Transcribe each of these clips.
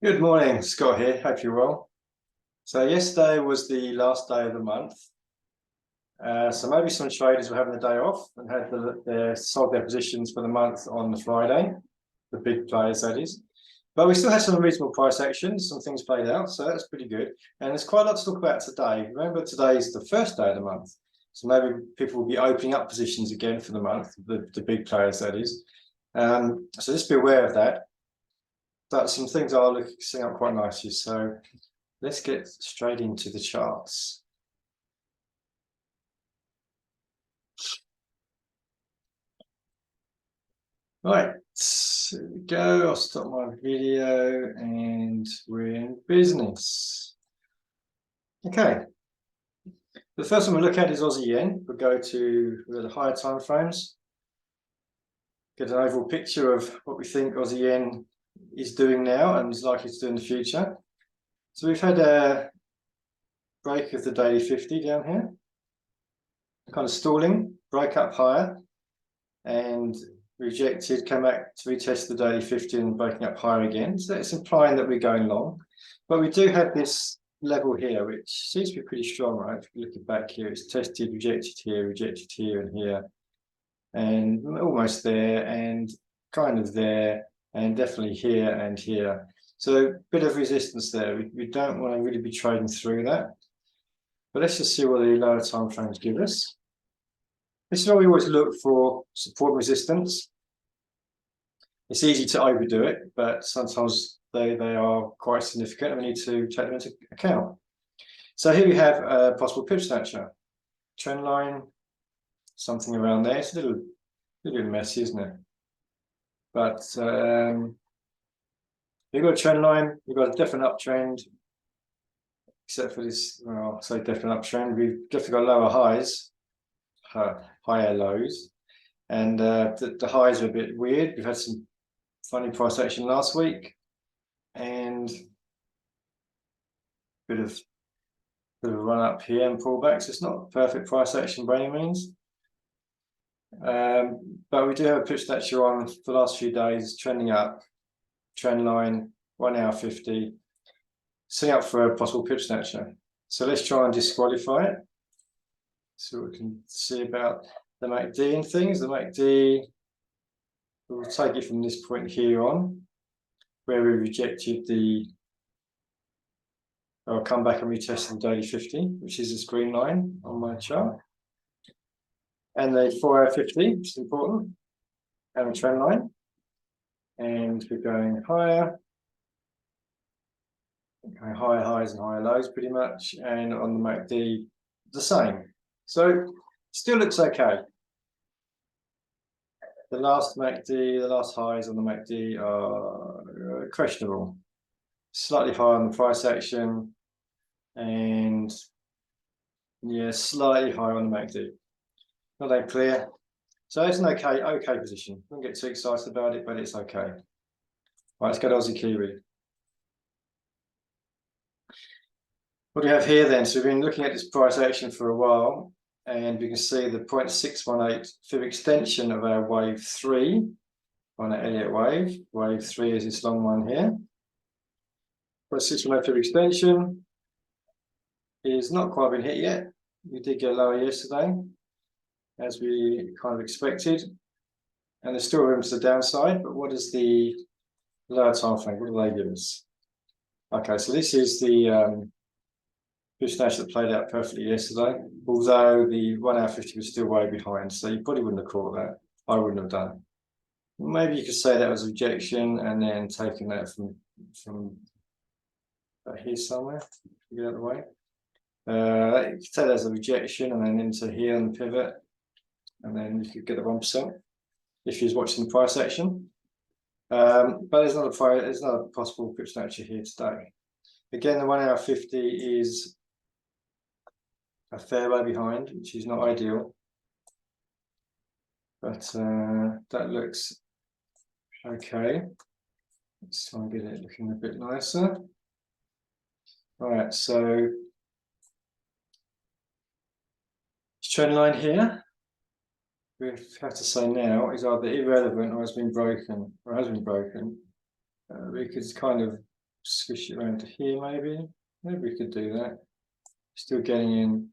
Good morning, Scott here. Hope you're well. So yesterday was the last day of the month. So maybe some traders were having the day off and had sold their positions for the month on the Friday, the big players that is. But we still had some reasonable price actions, some things played out, so that's pretty good. And there's quite a lot to talk about today. Remember, today is the first day of the month. So maybe people will be opening up positions again for the month, the big players that is. So just be aware of that. But some things are looking up quite nicely. So let's get straight into the charts. Right, here we go. I'll stop my video and we're in business. Okay. The first one we look at is Aussie yen. We'll go to the higher time frames. Get an overall picture of what we think Aussie yen is doing now and is likely to do in the future. So we've had a break of the daily 50 down here, kind of stalling, break up higher and rejected, come back to retest the daily 50 and breaking up higher again. So it's implying that we're going long, but we do have this level here, which seems to be pretty strong, right? If you look at back here, it's tested, rejected here, and here, and almost there, and kind of there, and definitely here and here. So a bit of resistance there. We don't want to really be trading through that. But let's just see what the lower time frames give us. This is why we always look for support resistance. It's easy to overdo it, but sometimes they are quite significant and we need to take them into account. So here we have a possible pip snatcher. Trend line, something around there. It's a little messy, isn't it? But you've got a trend line, you've got a definite uptrend, except for this, well, I'll say definite uptrend. We've definitely got lower highs, higher lows, and the highs are a bit weird. We've had some funny price action last week, and a bit of a run up here and pullbacks. It's not perfect price action by any means, but we do have a pip snatcher on for the last few days, trending up, trend line 1 hour 50, setting up for a possible pip snatcher. So let's try and disqualify it. So we can see about the MACD and things. The MACD, we'll take it from this point here on, where we rejected I'll come back and retest the daily 50, which is this green line on my chart. And the 4 hour 50, which is important, and a trend line. And we're going higher. Okay, higher highs and higher lows pretty much. And on the MACD, the same. So still looks okay. The last MACD, the last highs on the MACD are questionable. Slightly higher on the price action, and yeah, slightly higher on the MACD. Not that clear. So it's an okay position. Don't get too excited about it, but it's okay. Right, let's go to Aussie Kiwi. What do we have here then? So we've been looking at this price action for a while, and we can see the 0.618 fib extension of our wave 3 on our Elliott wave. Wave 3 is this long one here. 0.618 fib extension is not quite been hit yet. We did get lower yesterday, as we kind of expected, and there's still room to the downside. But what is the lower time frame? What do they give us? Okay, so this is the pip snatcher that played out perfectly yesterday, although the 1 hour 50 was still way behind, so you probably wouldn't have caught that. I wouldn't have done. Maybe you could say that was rejection and then taking that from here somewhere, get out of the way. You could say there's a rejection and then into here on the pivot, and then you could get the 1% if you was watching the price action. But there's not a possible pip snatcher here today. Again, the 1 hour 50 is a fair way behind, which is not ideal, but that looks okay. Let's try and get it looking a bit nicer. All right, so trend line here, we have to say now, is either irrelevant or has been broken, We could kind of squish it around to here, maybe. Maybe we could do that. Still getting in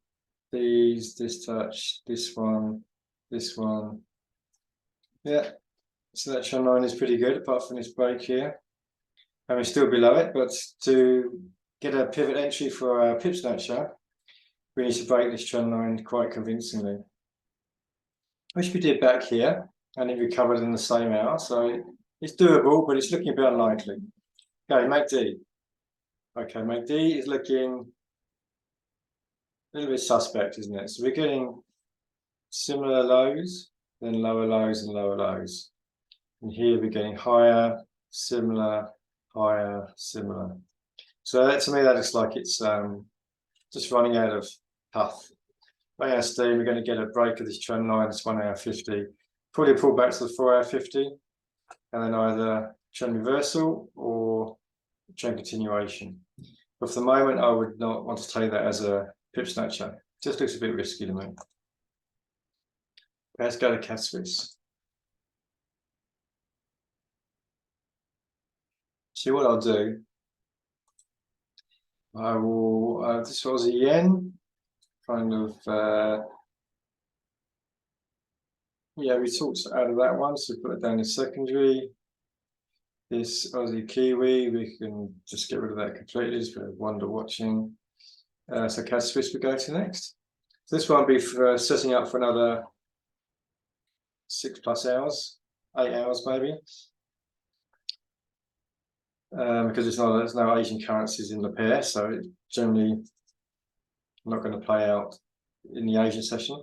these, this touch, this one. Yeah, so that trend line is pretty good, apart from this break here. And we're still below it, but to get a pivot entry for our pip snatcher, we need to break this trend line quite convincingly, which we did back here, and it recovered in the same hour. So it's doable, but it's looking a bit unlikely. Okay, MACD. Okay, MACD is looking a little bit suspect, isn't it? So we're getting similar lows, then lower lows and lower lows. And here we're getting higher, similar, higher, similar. So that, to me, that looks like it's just running out of puff. Running out of steam. We're going to get a break of this trend line. It's 1 hour 50. Probably pull back to the 4 hour 50, and then either trend reversal or trend continuation. But for the moment, I would not want to take that as a pip snatcher. It just looks a bit risky to me. Let's go to CAD Swiss. See what I'll do. I will, this was a yen, kind of, yeah, we talked out of that one, so put it down in secondary. This Aussie Kiwi, we can just get rid of that completely, just for wonder watching. So CAD Swiss we go to next. So this one will be for setting up for another 6+ hours, 8 hours maybe. Because there's no Asian currencies in the pair, so it's generally not going to play out in the Asian session.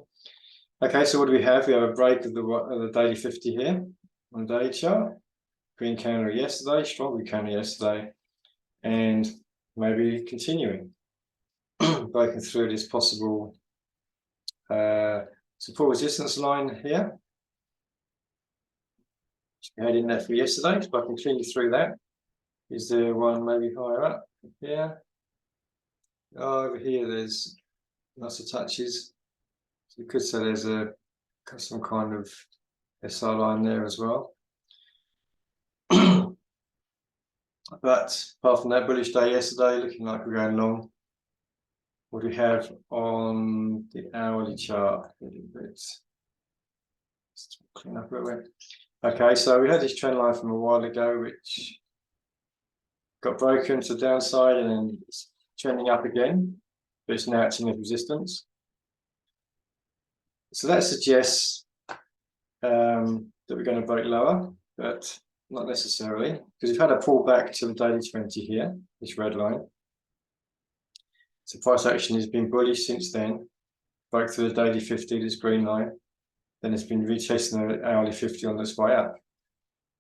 Okay, so what do we have? We have a break of the daily 50 here on the daily chart. Green candle yesterday, strong green candle yesterday, and maybe continuing, breaking through this possible support resistance line here. We had in there for yesterday, so I can continue through that. Is there one maybe higher up here? Oh, over here there's lots of touches. So you could say there's some kind of SI line there as well. But apart from that bullish day yesterday, looking like we're going long. What do we have on the hourly chart? A little bit. Let's clean up a little bit. Okay, so we had this trend line from a while ago, which got broken to the downside and then it's trending up again, but it's now acting as resistance. So that suggests that we're going to break lower, but not necessarily, because we've had a pullback to the daily 20 here, this red line. So price action has been bullish since then, broke through the daily 50, this green line, then it's been retesting the hourly 50 on this way up.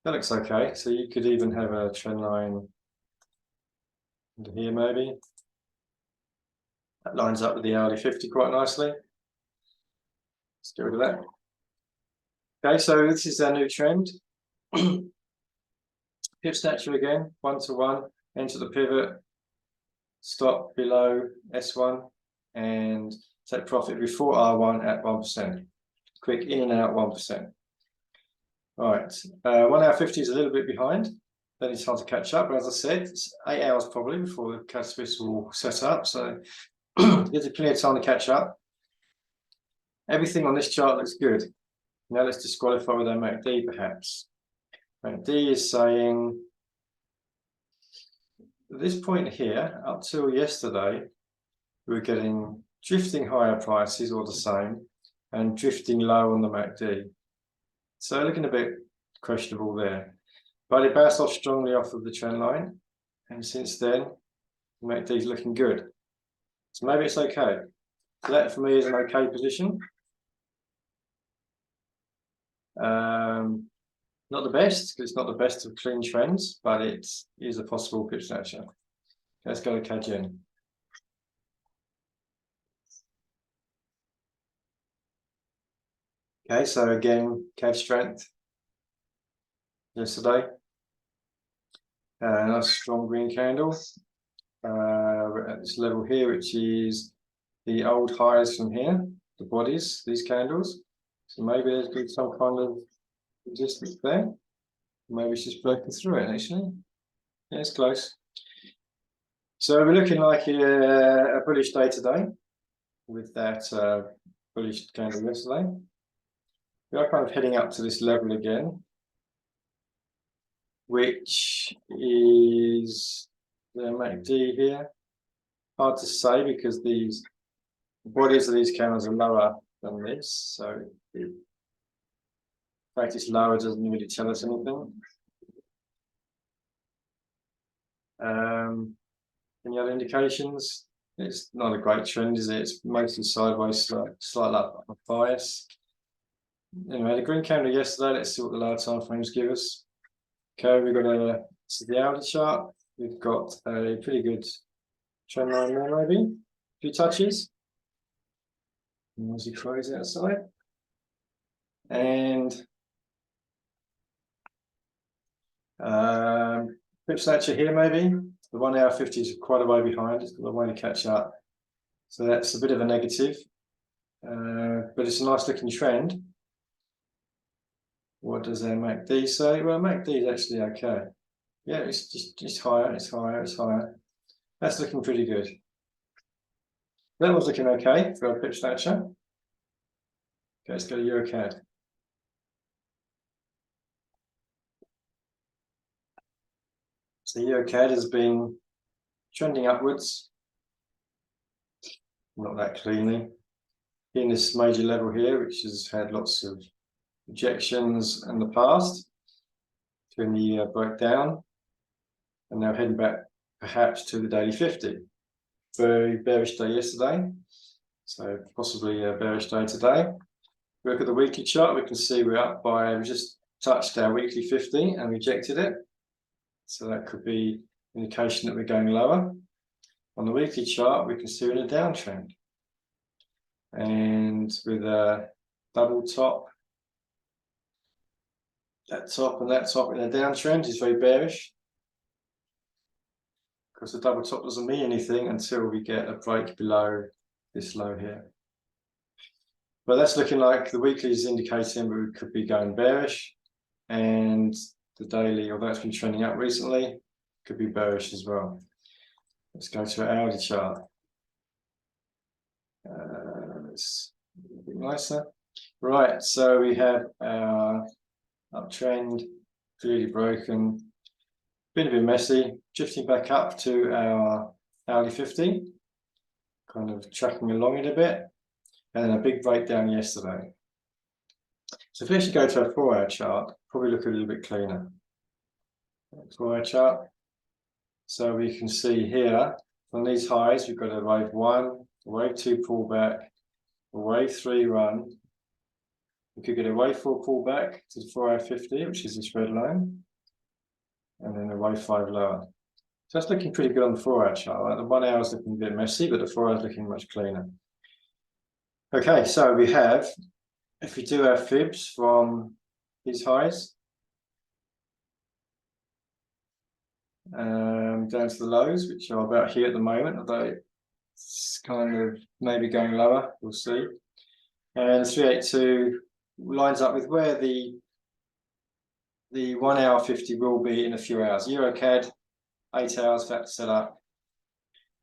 That looks okay, so you could even have a trend line under here maybe. That lines up with the hourly 50 quite nicely. Let's get rid of that. Okay, so this is our new trend. Pip snatcher again, 1 to 1, enter the pivot, stop below S1, and take profit before R1 at 1%. Quick in and out 1%. All right, 1 hour 50 is a little bit behind. Then it's hard to catch up. But as I said, it's 8 hours probably before the CAD Swiss will set up. So gives you plenty of time to catch up. Everything on this chart looks good. Now let's disqualify with our MACD perhaps. MACD is saying at this point here, up till yesterday, we were getting drifting higher prices or the same, and drifting low on the MACD. So looking a bit questionable there. But it bounced off strongly off of the trend line, and since then, the MACD is looking good. So maybe it's okay. So that for me is an okay position. Not the best, because it's not the best of clean trends, but it is a possible pip snatcher. Let's go to CAD-Yen. Okay, so again, CAD strength yesterday. Nice strong green candle. We're at this level here, which is the old highs from here, the bodies, these candles. So maybe there's been some kind of resistance there. Maybe it's just broken through it actually. Yeah, it's close. So we're looking like a bullish day today with that bullish candle yesterday. We are kind of heading up to this level again, which is the MACD here. Hard to say because the bodies of these candles are lower than this, so the fact it's lower doesn't really tell us anything. Any other indications? It's not a great trend, is it? It's mostly sideways, slight up bias. Anyway, the green candle yesterday, let's see what the lower time frames give us. Okay, we've got this is the hourly chart. We've got a pretty good trend line there, maybe. A few touches. Noisy crows outside. And pip snatcher here, maybe. The 1 hour 50 is quite a way behind. It's got a way to catch up. So that's a bit of a negative. But it's a nice looking trend. What does our MACD say? Well, MACD is actually okay. Yeah, it's just higher, it's higher, it's higher. That's looking pretty good. That was looking okay for a pip snatcher. Okay, let's go to EuroCAD. So EuroCAD has been trending upwards, not that cleanly. In this major level here, which has had lots of rejections in the past, when the broke down, and now heading back perhaps to the daily 50. Very bearish day yesterday, so possibly a bearish day today. Look at the weekly chart, we can see we're up by, we just touched our weekly 50 and rejected it. So that could be an indication that we're going lower. On the weekly chart, we can see we're in a downtrend. And with a double top, that top and that top in a downtrend is very bearish. Because the double top doesn't mean anything until we get a break below this low here. But that's looking like the weekly is indicating we could be going bearish, and the daily, although it's been trending up recently, could be bearish as well. Let's go to our hourly chart. It's a bit nicer. Right, so we have our uptrend clearly broken, been a bit messy, drifting back up to our hourly 50, kind of tracking along it a bit, and then a big breakdown yesterday. So if we actually go to our 4-hour chart, probably look a little bit cleaner. 4-hour chart. So we can see here, from these highs, we've got a wave 1, a wave 2 pullback, a wave 3 run. We could get a wave 4 pullback to the 4-hour 50, which is this red line, and then a wave 5 lower. So that's looking pretty good on the 4-hour chart. Right? The 1 hour is looking a bit messy, but the 4 hour is looking much cleaner. Okay, so we have, if we do our fibs from these highs down to the lows, which are about here at the moment, although it's kind of maybe going lower, we'll see. And 382 lines up with where the 1 hour 50 will be in a few hours. EuroCAD, 8 hours for that to set up.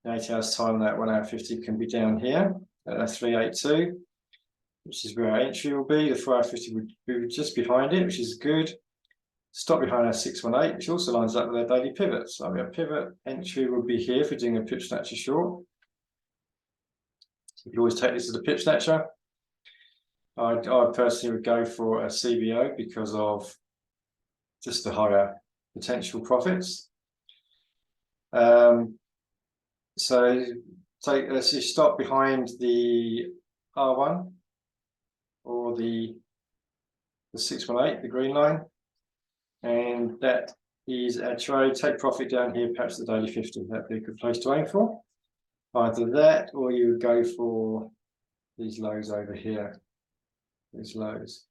In 8 hours time, that 1 hour 50 can be down here at 382, which is where our entry will be. The 4 hour 50 would be just behind it, which is good. Stop behind our 618, which also lines up with our daily pivot. So our pivot entry will be here if we're doing a pip snatcher short. So you can always take this as a pip snatcher. I personally would go for a CBO because of just the higher potential profits. So let's just stop behind the R1 or the 618, the green line, and that is our trade. Take profit down here, perhaps the daily 50. That'd be a good place to aim for. Either that, or you would go for these lows over here. These lows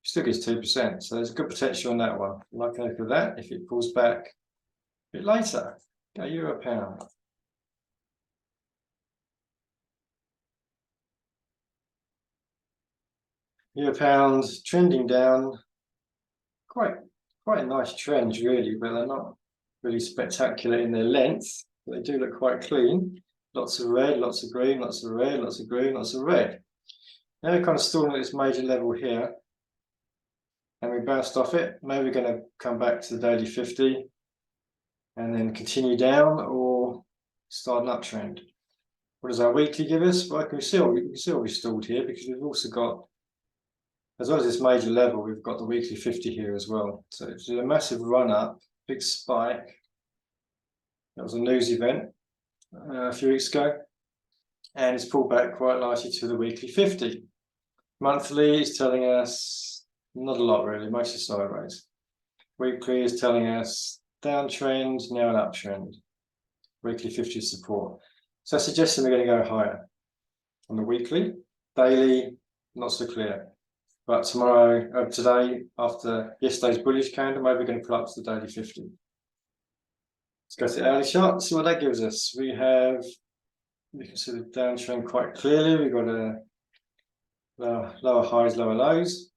still gives 2%, so there's a good potential on that one. I like to go for that if it pulls back a bit later. Go euro pound. Euro pound trending down, quite a nice trend really, but they're not really spectacular in their length, but they do look quite clean. Lots of red, lots of green, lots of red, lots of green, lots of red. Now we're kind of stalling at this major level here, and we bounced off it. Maybe we're going to come back to the daily 50 and then continue down, or start an uptrend. What does our weekly give us? Well, we can see we stalled here, because we've also got, as well as this major level, we've got the weekly 50 here as well. So it's a massive run up, big spike. That was a news event a few weeks ago, and it's pulled back quite nicely to the weekly 50. Monthly is telling us not a lot really, mostly sideways. Weekly is telling us downtrend, now an uptrend. Weekly 50 support. So suggesting we're going to go higher on the weekly. Daily, not so clear. But today, after yesterday's bullish candle, maybe we're going to pull up to the daily 50. Let's go to the hourly chart, see what that gives us. We can see the downtrend quite clearly. We've got a lower highs, lower lows.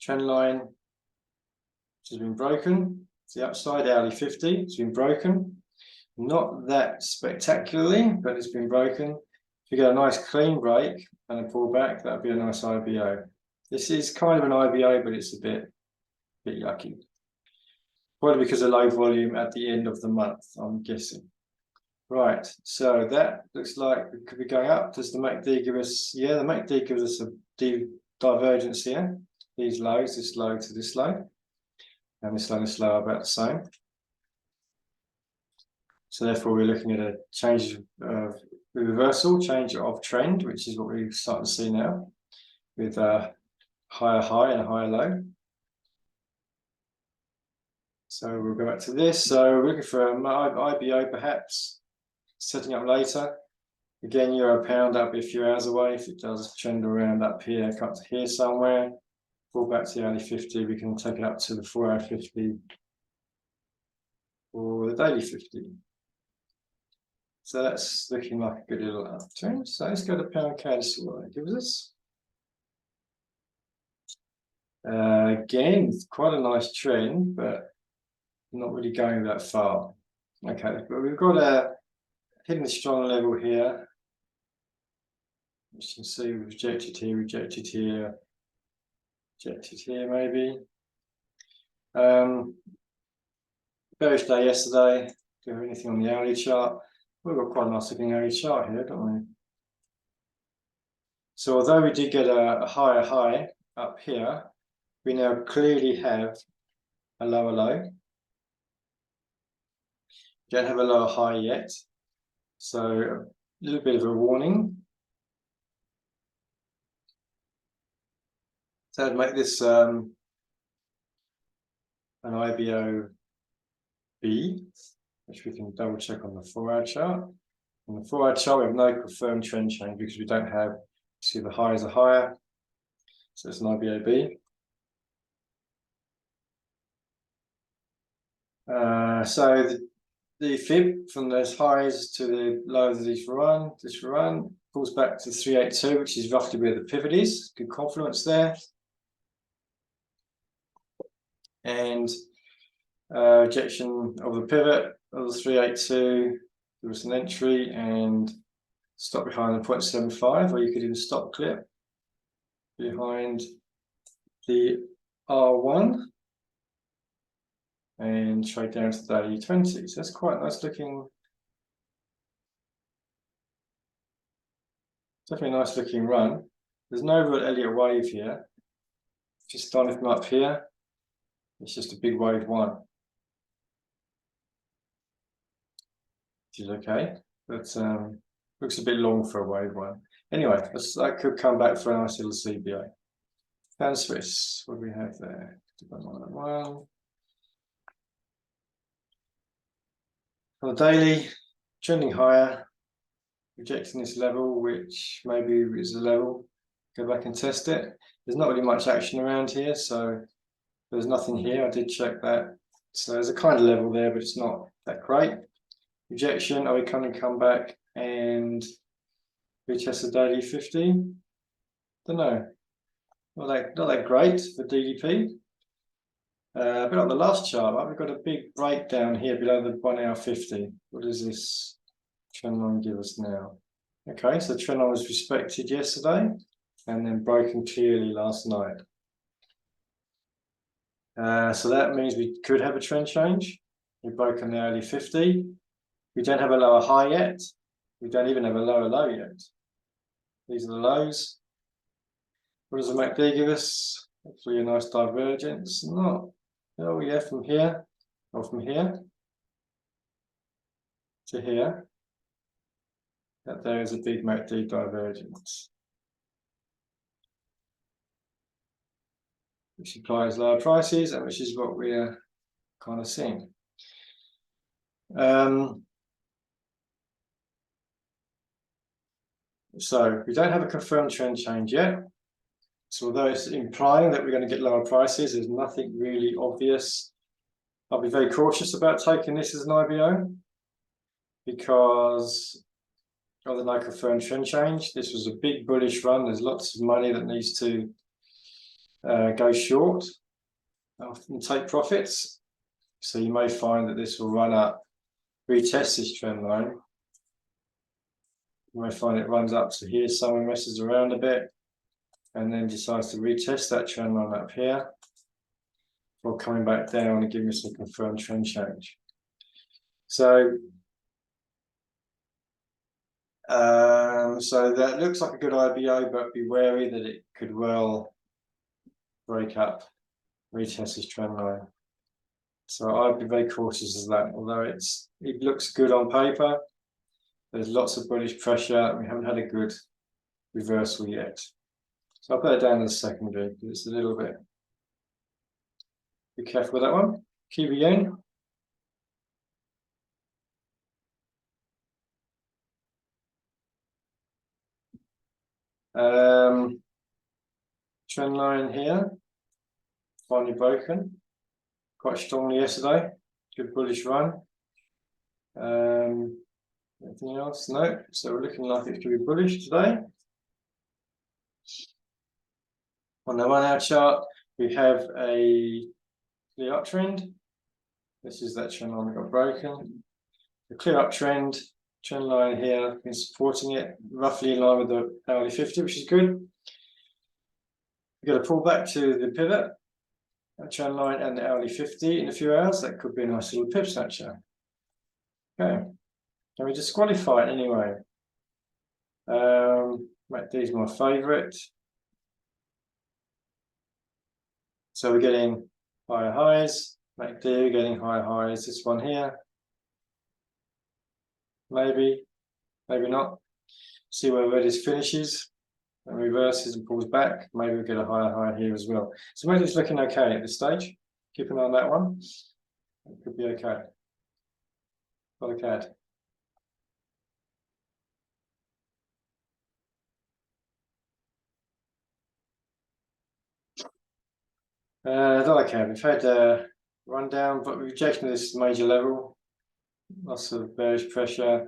Trend line, which has been broken. It's the upside, hourly 50, it's been broken. Not that spectacularly, but it's been broken. If you get a nice clean break and a pullback, that'd be a nice IBO. This is kind of an IBO, but it's a bit yucky. Probably because of low volume at the end of the month, I'm guessing. Right, so that looks like it could be going up. Does the MACD give us, yeah, the MACD gives us a divergence here. These lows, this low to this low. And this low are about the same. So therefore we're looking at a change of reversal, change of trend, which is what we're starting to see now, with a higher high and a higher low. So we'll go back to this. So we're looking for an IBO perhaps, setting up later. Again, euro pound, that'll be a few hours away. If it does trend around up here, cut to here somewhere, pull back to the hourly 50, we can take it up to the 4-hour 50 or the daily 50. So that's looking like a good little uptrend. So let's go to pound CAD, see what that gives us. Again, it's quite a nice trend, but not really going that far. Okay, but we've got a hidden strong level here. As you can see, we've rejected here, rejected here, rejected here maybe. Bearish day yesterday. Do we have anything on the hourly chart? We've got quite a nice looking hourly chart here, don't we? So although we did get a higher high up here, we now clearly have a lower low. Don't have a lower high yet. So a little bit of a warning. So I'd make this an IBO B, which we can double check on the 4-hour chart. On the 4-hour chart, we have no confirmed trend change because we don't have, see the highs are higher. So it's an IBO B. So the fib from those highs to the lows of this run pulls back to 382, which is roughly where the pivot is. Good confluence there. And rejection of the pivot of the 382, there was an entry and stop behind the 0.75, or you could even stop clip behind the R1 and trade down to the daily 20. So that's quite a nice looking, definitely a nice looking run. There's no real Elliott wave here. Just starting from up here, it's just a big wave one. Which is okay, but looks a bit long for a wave one. Anyway, that could come back for a nice little CBA. Pound Swiss, what do we have there? On the daily, trending higher, rejecting this level, which maybe is a level. Go back and test it. There's not really much action around here, so there's nothing here. I did check that. So there's a kind of level there, but it's not that great. Rejection, are we going to come back and retest the daily 50? Don't know. Not that great for DDP. A bit like the last chart, right? We've got a big breakdown here below the 1 hour 50. What does this trend line give us now? Okay, so the trend line was respected yesterday and then broken clearly last night. So that means we could have a trend change. We've broken the early 50. We don't have a lower high yet. We don't even have a lower low yet. These are the lows. What does the MACD give us? Hopefully a nice divergence. Not, oh yeah, from here, or from here to here. That there is a big MACD divergence, which implies lower prices, and which is what we are kind of seeing. So we don't have a confirmed trend change yet. So although it's implying that we're going to get lower prices, there's nothing really obvious. I'll be very cautious about taking this as an IBO because of the no confirmed trend change. This was a big bullish run. There's lots of money that needs to go short and take profits. So you may find that this will run up, retest this trend line. You may find it runs up to here, somewhere messes around a bit, and then decides to retest that trend line up here, or coming back down and giving us a confirmed trend change. So, so that looks like a good IBO, but be wary that it could well break up, retest this trend line. So I'd be very cautious of that. Although it looks good on paper, there's lots of bullish pressure. We haven't had a good reversal yet. So I'll put it down as secondary because it's a little bit. Be careful with that one. Kiwi yen. Trend line here, finally broken. Quite strongly yesterday. Good bullish run. Anything else? No. So we're looking like it could be bullish today. On the 1 hour chart, we have a clear uptrend. This is that trend line that got broken. The clear uptrend, trend line here, been supporting it roughly in line with the hourly 50, which is good. We've got to pull back to the pivot, that trend line and the hourly 50 in a few hours. That could be a nice little pip snatcher. Okay, can we disqualify it anyway? MACD is my favorite. So we're getting higher highs. MACD, we're getting higher highs. This one here. Maybe, maybe not. See where Redis finishes and reverses and pulls back. Maybe we'll get a higher high here as well. So maybe it's looking okay at this stage. Keep an eye on that one. It could be okay. Not a CAD. Not a CAD. We've had a rundown, but rejection of this major level. Lots of bearish pressure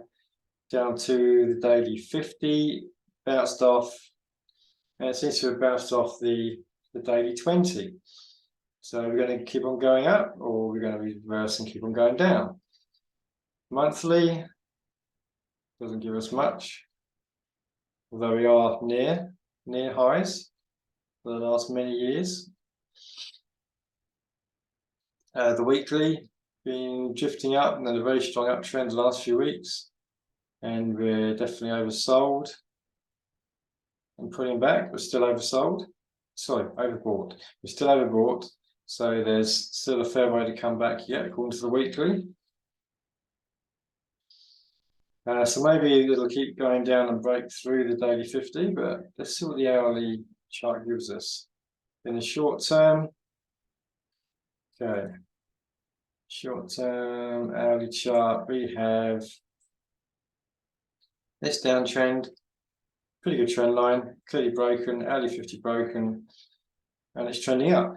down to the daily 50, bounced off, and it seems to have bounced off the daily 20. So we're going to keep on going up, or we're going to reverse and keep on going down. Monthly doesn't give us much, although we are near highs for the last many years. The weekly been drifting up, and then a very strong uptrend the last few weeks, and we're definitely oversold and pulling back. We're still oversold. Sorry, overbought. We're still overbought, so there's still a fair way to come back yet, according to the weekly. So maybe it'll keep going down and break through the daily 50, but let's see what the hourly chart gives us. In the short term, okay, short term hourly chart, we have this downtrend, pretty good trend line, clearly broken, hourly 50 broken, and it's trending up.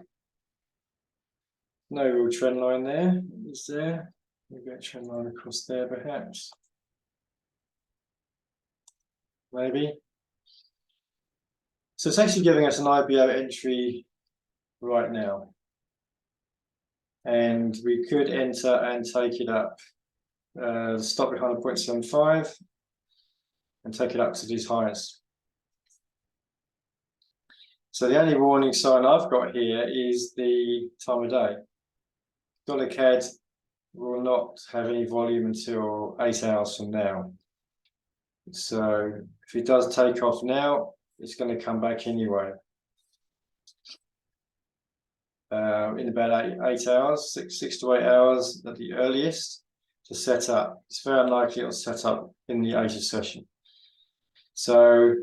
No real trend line there, is there? Maybe a trend line across there perhaps. Maybe. So it's actually giving us an IBO entry right now. and we could enter and take it up. Stop behind a 0.75 and take it up to these highs. So the only warning sign I've got here is the time of day. Dollar CAD will not have any volume until 8 hours from now. So if it does take off now, it's going to come back anyway. In about 8 hours, six to 8 hours at the earliest to set up. It's very unlikely it'll set up in the Asia session. So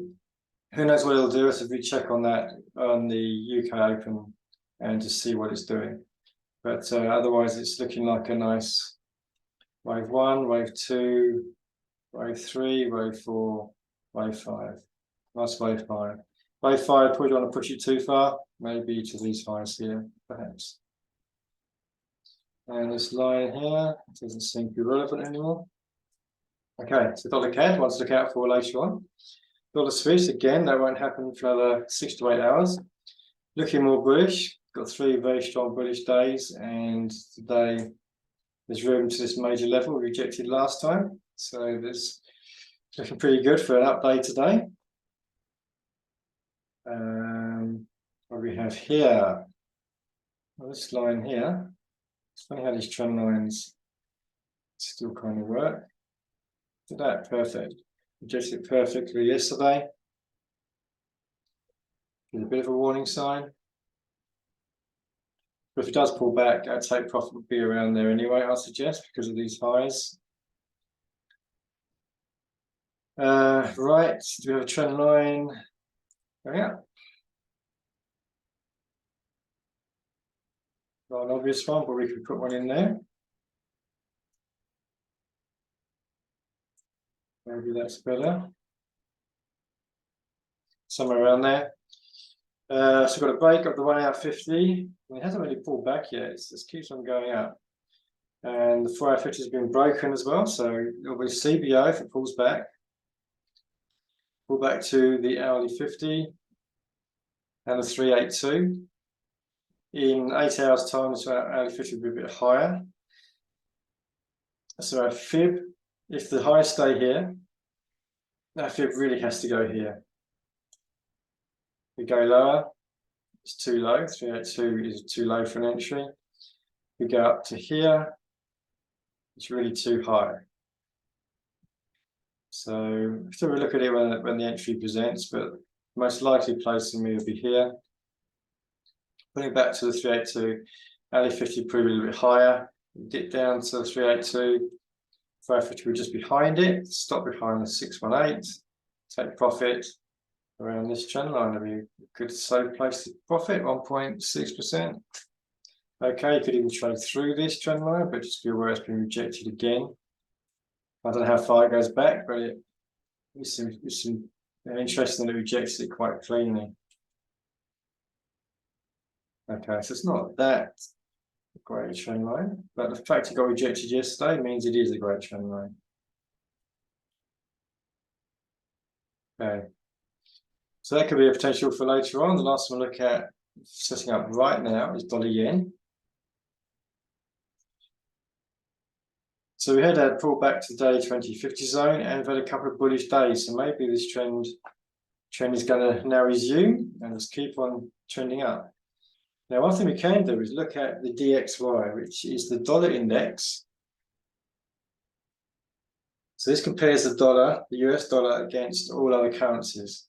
who knows what it'll do if we check on that on the UK Open and just see what it's doing. But otherwise it's looking like a nice wave 1, wave 2, wave 3, wave 4, wave 5. Nice wave 5. Wave 5, probably don't want to push it too far, maybe to these highs here, perhaps. And this line here doesn't seem to be relevant anymore. Okay, so dollar CAD, one to look out for later on. Dollar Swiss, again, that won't happen for another 6 to 8 hours. Looking more bullish, got 3 very strong bullish days, and today there's room to this major level we rejected last time. So this looking pretty good for an update today. What we have here, well, this line here, it's funny how these trend lines still kind of work. Did that perfect. Rejected it perfectly yesterday. Give a bit of a warning sign. But if it does pull back, our take profit would be around there anyway, I suggest, because of these highs. Right, do we have a trend line going up? Not an obvious one, but we could put one in there. Maybe that's better. Somewhere around there. So we've got a break of the 1 hour 50. And it hasn't really pulled back yet. It just keeps on going up. And the 4 hour 50 has been broken as well. So it'll be CBO if it pulls back. Pull back to the hourly 50 and the 382. In 8 hours' time, so our hourly 50 will be a bit higher. So our fib, if the highs stay here, our fib really has to go here. We go lower, it's too low. 382 is too low for an entry. We go up to here, it's really too high. So we look at it when the entry presents, but most likely place for me would be here. Putting it back to the 382, hourly 50 probably a little bit higher. Dip down to the 382, 550 would just behind it. Stop behind the 618. Take profit around this trend line. I mean, you could so place the profit 1.6%. Okay, you could even trade through this trend line, but just be aware it's been rejected again. I don't know how far it goes back, but it's interesting that it rejects it quite cleanly. Okay, so it's not that great trend line, but the fact it got rejected yesterday means it is a great trend line. Okay, so that could be a potential for later on. The last one we'll look at setting up right now is dollar yen. So we had a pullback to the day 2050 zone, and we've had a couple of bullish days. So maybe this trend is going to now resume and just keep on trending up. Now, one thing we can do is look at the DXY, which is the dollar index. So this compares the dollar, the US dollar, against all other currencies.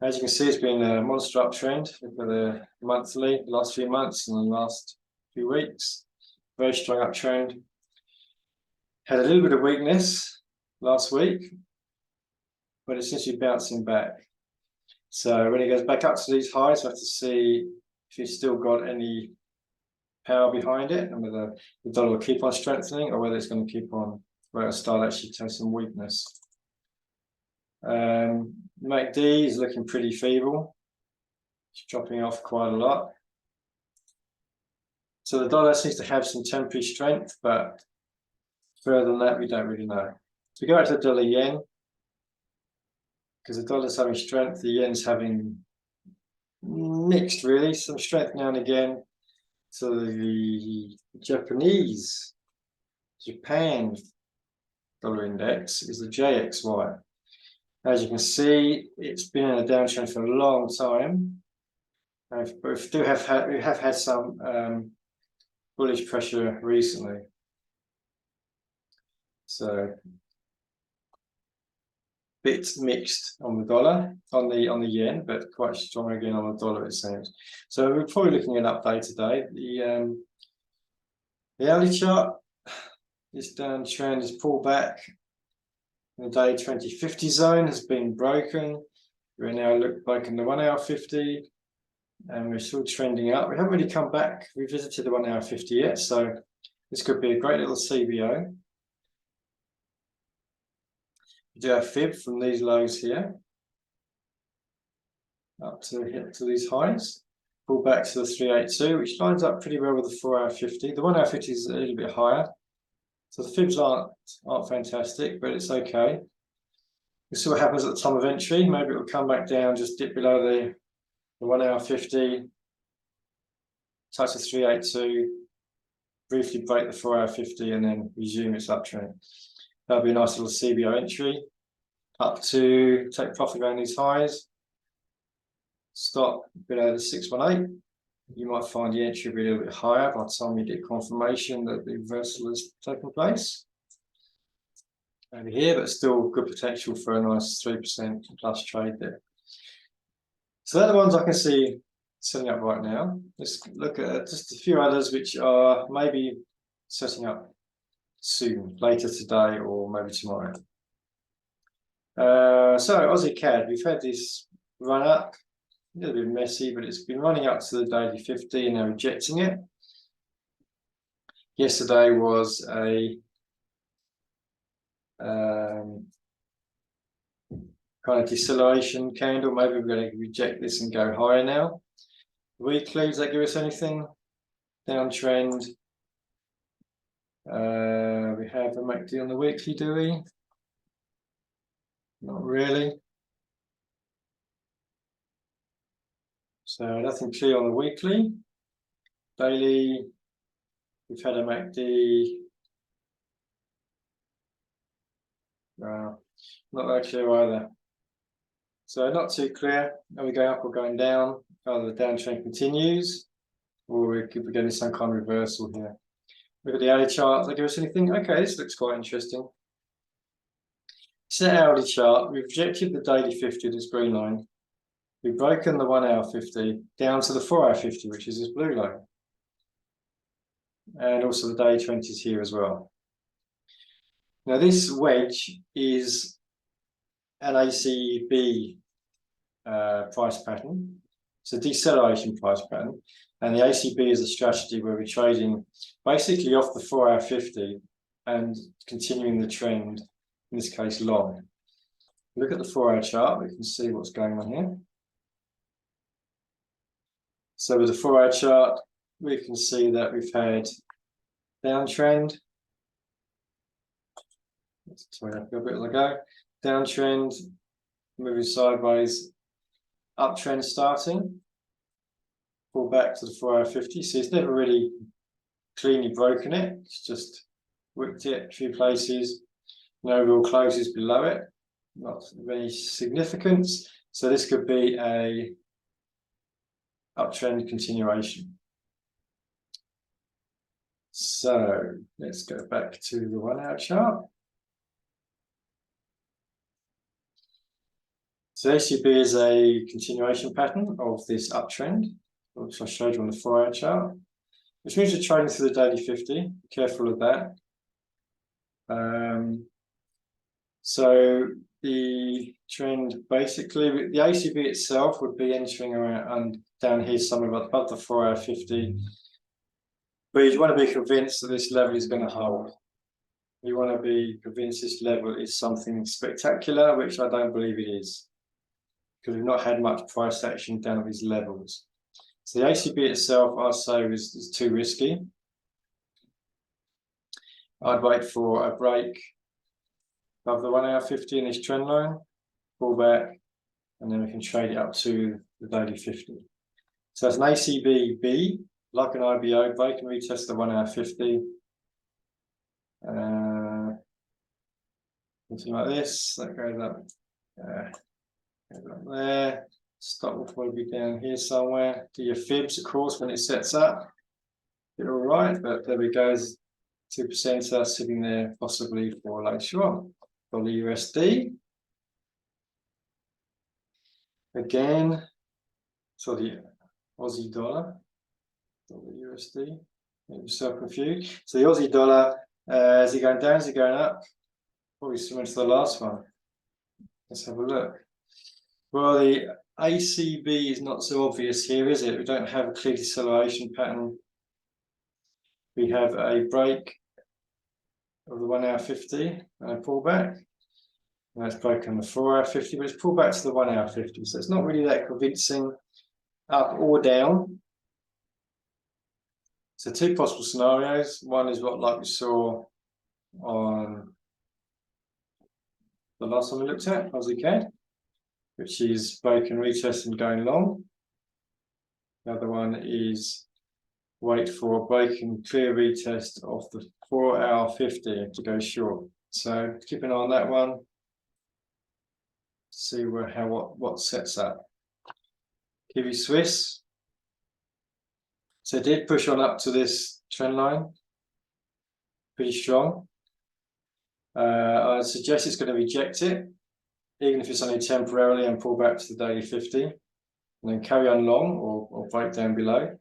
As you can see, it's been a monster uptrend for the monthly, the last few months and the last few weeks. Very strong uptrend. Had a little bit of weakness last week, but it's essentially bouncing back. So when it goes back up to these highs, we have to see if it's still got any power behind it, and whether the dollar will keep on strengthening or whether it's going to keep on, where it'll start actually to have some weakness. MACD is looking pretty feeble. It's dropping off quite a lot. So the dollar seems to have some temporary strength, but further than that, we don't really know. So we go back to the dollar yen, because the dollar's having strength, the yen's having mixed, really. Some strength now and again, to the Japan dollar index is the JXY. As you can see, it's been in a downtrend for a long time. But we have had some bullish pressure recently. So bit mixed on the dollar, on the yen, but quite strong again on the dollar, it seems. So we're probably looking at an update today. The hourly chart, this downtrend is pulled back. The day 2050 zone has been broken. We're now breaking the 1 hour 50, and we're still trending up. We haven't really come back, revisited the 1 hour 50 yet, so this could be a great little CBO. We do have fib from these lows here up to these highs. Pull back to the 382, which lines up pretty well with the 4 hour 50. The 1 hour 50 is a little bit higher, so the fibs aren't fantastic, but it's okay. We'll see what happens at the time of entry. Maybe it will come back down, just dip below the 1 hour 50, touch the 382, briefly break the 4 hour 50, and then resume its uptrend. That'll be a nice little CBO entry. Up to take profit around these highs. Stop below the 618. You might find the entry be a little bit higher by the time you get confirmation that the reversal has taken place. Over here, but still good potential for a nice 3% plus trade there. So they're the ones I can see setting up right now. Let's look at just a few others which are maybe setting up soon, later today or maybe tomorrow. So Aussie CAD, we've had this run up, a little bit messy, but it's been running up to the daily 50 and now rejecting it. Yesterday was a kind of deceleration candle. Maybe we're going to reject this and go higher now. Weekly, does that give us anything? Downtrend. We have a MACD on the weekly, do we? Not really. So nothing clear on the weekly. Daily, we've had a MACD. Not very clear either. So not too clear. Are we going up or going down? Either the downtrend continues, or we could be getting some kind of reversal here. Look at the hourly chart. Does that give us anything? Okay, this looks quite interesting. Set hourly chart. We've rejected the daily 50, this green line. We've broken the 1 hour 50 down to the 4 hour 50, which is this blue line. And also the day 20s here as well. Now this wedge is an ACB price pattern. It's a deceleration price pattern. And the ACB is a strategy where we're trading basically off the 4 hour 50 and continuing the trend, in this case long. Look at the 4 hour chart, we can see what's going on here. So with the 4 hour chart, we can see that we've had downtrend. Sorry, a bit ago. Downtrend, moving sideways, uptrend starting. Pull back to the 4 hour 50. So it's never really cleanly broken it. It's just wicked it a few places. No real closes below it. Not of any significance. So this could be a uptrend continuation. So let's go back to the 1 hour chart. So ACB is a continuation pattern of this uptrend, which I showed you on the 4 hour chart, which means you're trading through the daily 50. Be careful of that. So the trend basically, the ACB itself would be entering around down here somewhere above the 4 hour 50. But you want to be convinced that this level is going to hold. You want to be convinced this level is something spectacular, which I don't believe it is, because we've not had much price action down at these levels. So the ACB itself, I'd say, is too risky. I'd wait for a break above the 1 hour 50 in this trend line, pull back, and then we can trade it up to the daily 50. So that's an ACB B. like an IBO, break and retest the 1 hour 50. Something like this, that goes up there. Stop will probably be down here somewhere. Do your fibs, of course, when it sets up. You're all right, but there we go. 2% sitting there possibly for later on. For the USD. Again, so the Aussie dollar, or the USD. Get yourself confused. So the Aussie dollar, is it going down? Is it going up? Probably similar to the last one. Let's have a look. Well, the ACB is not so obvious here, is it? We don't have a clear deceleration pattern. We have a break of the 1 hour 50 and a pullback. And that's broken the 4 hour 50, but it's pulled back to the 1 hour 50. So it's not really that convincing up or down. So two possible scenarios. One is what like we saw on the last one we looked at, Aussie CAD, which is break and retest and going long. The other one is wait for a break and clear retest of the 4 hour 50 to go short. So keep an eye on that one. See what sets up. Kiwi Swiss. So it did push on up to this trend line. Pretty strong. I suggest it's going to reject it, even if it's only temporarily, and pull back to the daily 50, and then carry on long or break down below.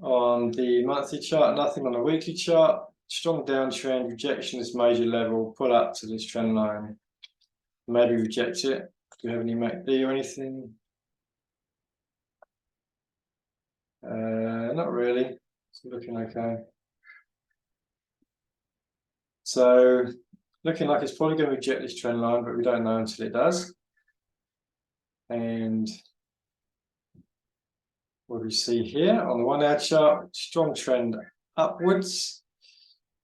On the monthly chart, nothing on the weekly chart. Strong downtrend, rejection this major level, pull up to this trend line, maybe reject it. Do you have any MACD or anything? Not really. It's looking okay. So looking like it's probably going to reject this trend line, but we don't know until it does. And what do we see here on the 1 hour chart? Strong trend upwards,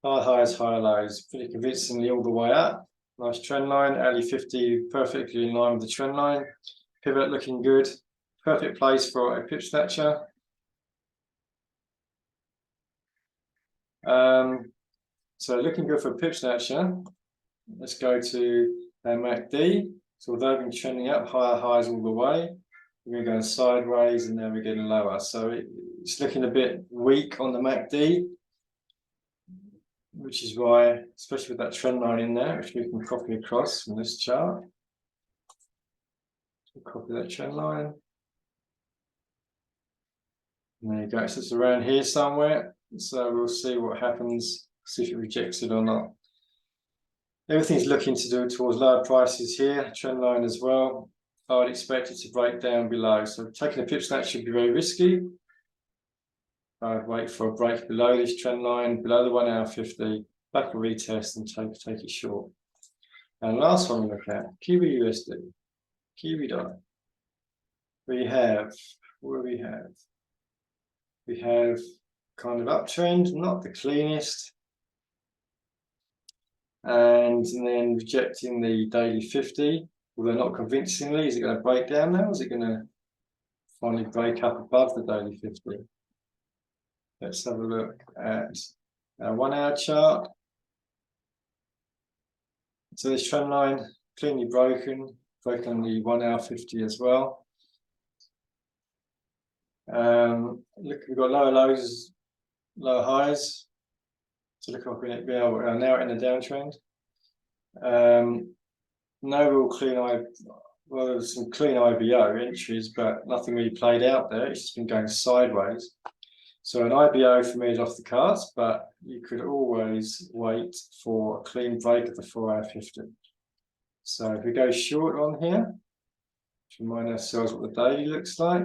high highs, high lows, pretty convincingly all the way up. Nice trend line, hourly 50 perfectly in line with the trend line. Pivot looking good, perfect place for a pip snatcher. So looking good for a pip snatcher. Let's go to MACD. So although we've been trending up, higher highs all the way, we're going sideways and now we're getting lower. So it's looking a bit weak on the MACD, which is why, especially with that trend line in there, which we can copy across from this chart. So copy that trend line. And there you go. So it's around here somewhere. So we'll see what happens, see if it rejects it or not. Everything's looking to do towards lower prices here, trend line as well. I would expect it to break down below. So taking a pip snatch should be very risky. I'd wait for a break below this trend line, below the 1 hour 50, back a retest and take it short. And last one we look at, Kiwi USD, Kiwi dollar. We have, what do we have? We have kind of uptrend, not the cleanest. And then rejecting the daily 50, although not convincingly. Is it going to break down now? Is it going to finally break up above the daily 50? Let's have a look at our 1 hour chart. So this trend line cleanly broken on the 1 hour 50 as well. Look, we've got lower lows, lower highs. So look like we are now in a downtrend. No real clean well, there's some clean IBO entries, but nothing really played out there. It's just been going sideways. So an IBO for me is off the cards, but you could always wait for a clean break of the 4 hour 50. So if we go short on here, to remind ourselves what the daily looks like.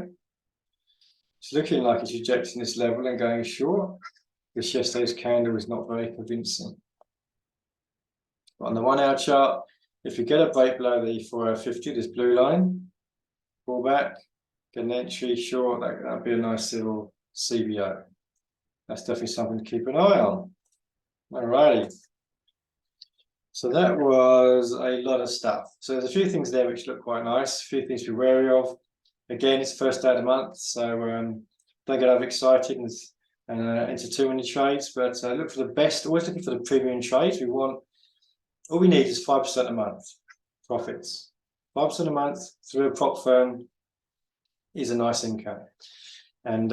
It's looking like it's rejecting this level and going short. This yesterday's candle is not very convincing. But on the 1 hour chart, if you get a break below the 4 hour 50, this blue line, pull back, get an entry short, that'd be a nice little CBO. That's definitely something to keep an eye on. Alrighty. So that was a lot of stuff. So there's a few things there which look quite nice, a few things to be wary of. Again, it's the first day of the month, so don't get overexcited and into too many trades, but look for the best. Always looking for the premium trades. All we need is 5% a month profits. 5% a month through a prop firm is a nice income. And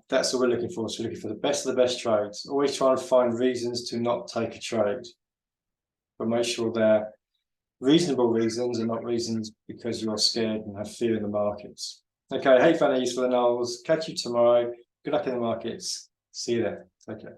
that's what we're looking for. So we're looking for the best of the best trades. Always try and find reasons to not take a trade, but make sure they're reasonable reasons and not reasons because you're scared and have fear in the markets. Okay, hey, found that useful, and I'll catch you tomorrow. Good luck in the markets. See you then. Take care.